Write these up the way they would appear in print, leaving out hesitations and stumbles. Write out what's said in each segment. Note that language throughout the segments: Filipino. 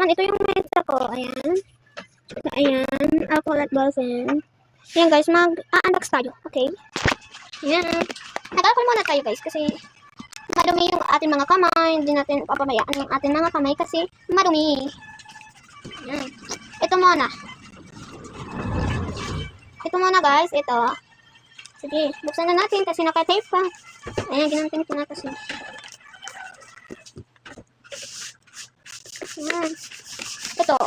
naman, ito yung meta ko. Ayan. Ayan. Alcohol at Balsam. Ayan guys, mag-unbox tayo. Okay. Ayan. Nag-alcohol muna tayo guys kasi madumi yung ating mga kamay. Hindi natin papabayaan yung ating mga kamay kasi madumi. Ayan. Ito muna. Ito muna guys. Ito. Sige, buksan na natin kasi naka-tape pa. Ayan, ginantin ko na kasi. Ayan. Ito.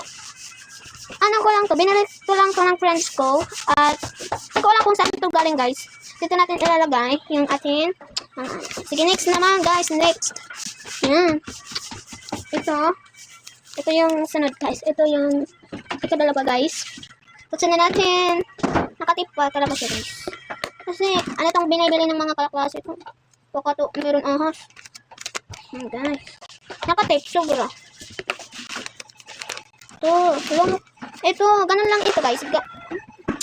Ano ko lang to, binili ko lang to ng friends ko. At hindi ko alam kung saan ito galing guys. Dito natin ilalagay yung atin. Sige, next naman guys, next. Ayan. Ito yung sunod guys. Ito dalawa guys. Buksan na natin. Nakatip pa talaga siya guys. Kasi, ano itong binibili ng mga kalaklase ko? Baka to, meron ahas. Ayan guys. Nakatape, sobra. Ito, ganun lang ito guys.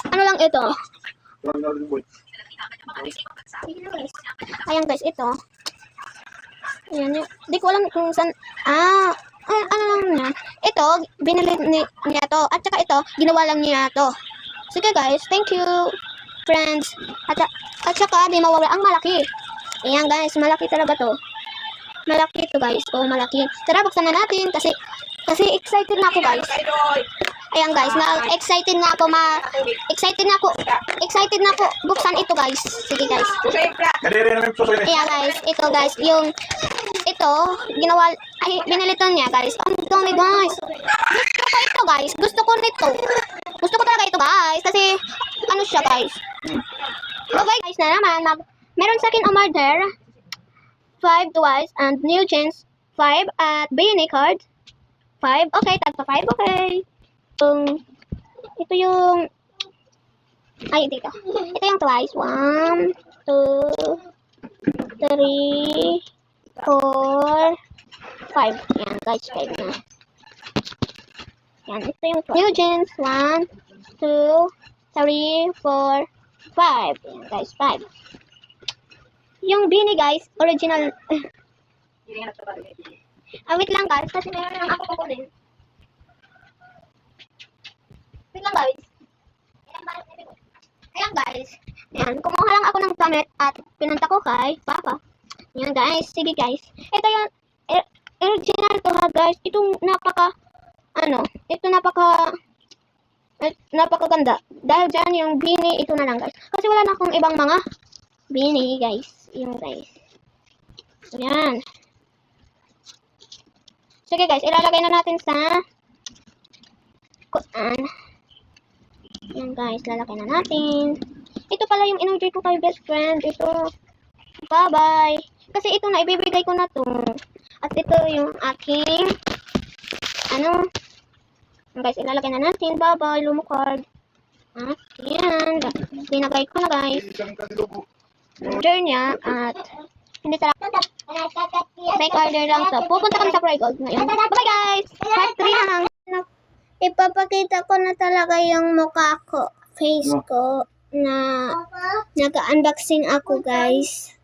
Ano lang ito? Ayan guys, ito. Ayan, di ko alam kung saan. Ano lang niya. Ito, binili niya to. At saka ito, ginawa lang niya to. Sige guys, thank you. Friends, at saka di mawawala ang malaki. Ayan guys, malaki talaga to. Malaki to guys. Oh, malaki. Tara, buksan na natin kasi excited na ako guys. Ayan guys, excited na ako excited na ako buksan ito guys. Sige guys. Ayan guys, ito guys, ginawa, binili to niya guys. Ang dami guys. Gusto ko ito guys. Gusto ko nito. Gusto ko talaga ito guys kasi ano siya guys. Okay guys na naman, meron sa akin umorder 5 twice and new jeans 5 at Bayonne card 5. Okay, tagpa 5. Okay. Ito yung dito. Ito yung twice. 1, 2, 3, 4, 5. Yan guys, 5 na. Yan, ito yung new jeans 1, 2, 3, 4, 5. Yan guys, 5. Yung Bini guys, original. Wait lang guys, kasi meron lang ako kukunin. Wait lang guys. Ayan guys. Ayan, kumuha lang ako ng gamit at pinunta ko kay Papa. Ayan guys, sige guys. Ito yung original to ha guys. Itong napakaganda. Dahil dyan yung Bini, ito na lang guys. Kasi wala na akong ibang mga Bini guys. Yung guys. Ayan. Sige guys, ilalagay na natin sa kuan. Ayan guys, lalagay na natin. Ito pala yung in-order ko kay best friend. Ito. Bye-bye. Kasi ito na, ibibigay ko na to. At ito yung aking guys, ilalagay na natin. Bye-bye, Lumo card. At yan. Binagay ko na guys. Order niya at hindi talaga. Make order lang to. Pupunta kami sa Cry Gold ngayon. Bye guys! Part 3 na lang. Ipapakita ko na talaga yung mukha ko. Face ko na nag-unboxing ako guys.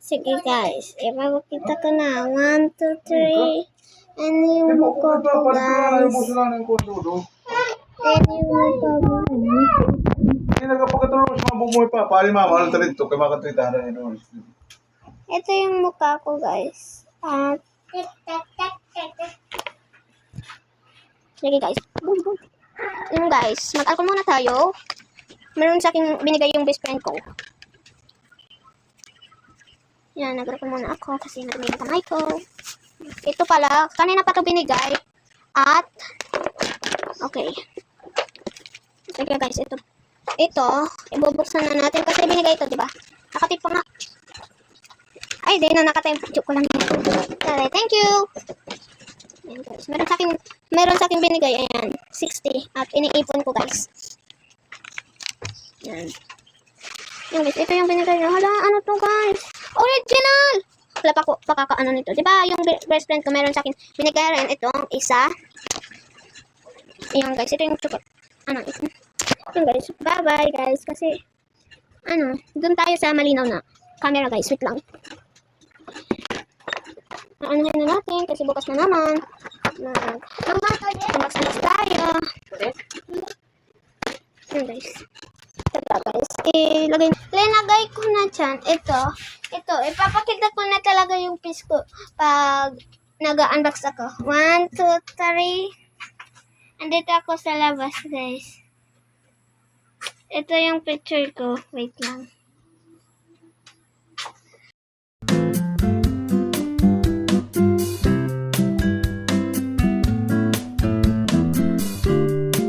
Sige guys. Ipapakita ko na. 1, 2, 3. And yung mukha ko guys. And yung mukha ko. Hindi nagpapakatulong sa mga bumuhay pa. Pali mama, alam talito. Kaya makatrita na yun. Ito yung mukha ko guys. At sige guys. Yung guys, mag-alcohol muna tayo. Meron sa akin binigay yung best friend ko. Yan, nag-alcohol muna ako kasi nadumi yung kamay ko. Ito pala, kanina pa ito binigay. At okay. Sige guys, ito, ibubuksan na natin kasi binigay ito, di ba? Nakatip pa nga. Ay, di na nakatip. Joke ko lang yan. Okay, thank you. Ayan guys, meron sa akin binigay, ayan, 60 at iniipon ko guys. Ayan. Yan guys, ito yung binigay niya. Hala, ano to guys? Original! Wala pa ko pakakaano nito. Diba yung best friend ko meron sa akin binigay rin itong isa. Ayan guys, ito yung chocolate. Ito. Ayan guys, bye bye guys. Kasi, dun tayo sa malinaw na camera guys. Wait lang. Aanahin na natin kasi bukas na naman. guys. Ito guys. Linagay ko na dyan. Ito. Ipapakita ko na talaga yung piece ko pag nag-unbox ako. 1, 2, 3. Andito ako sa labas guys. Ito yung picture ko. Wait lang.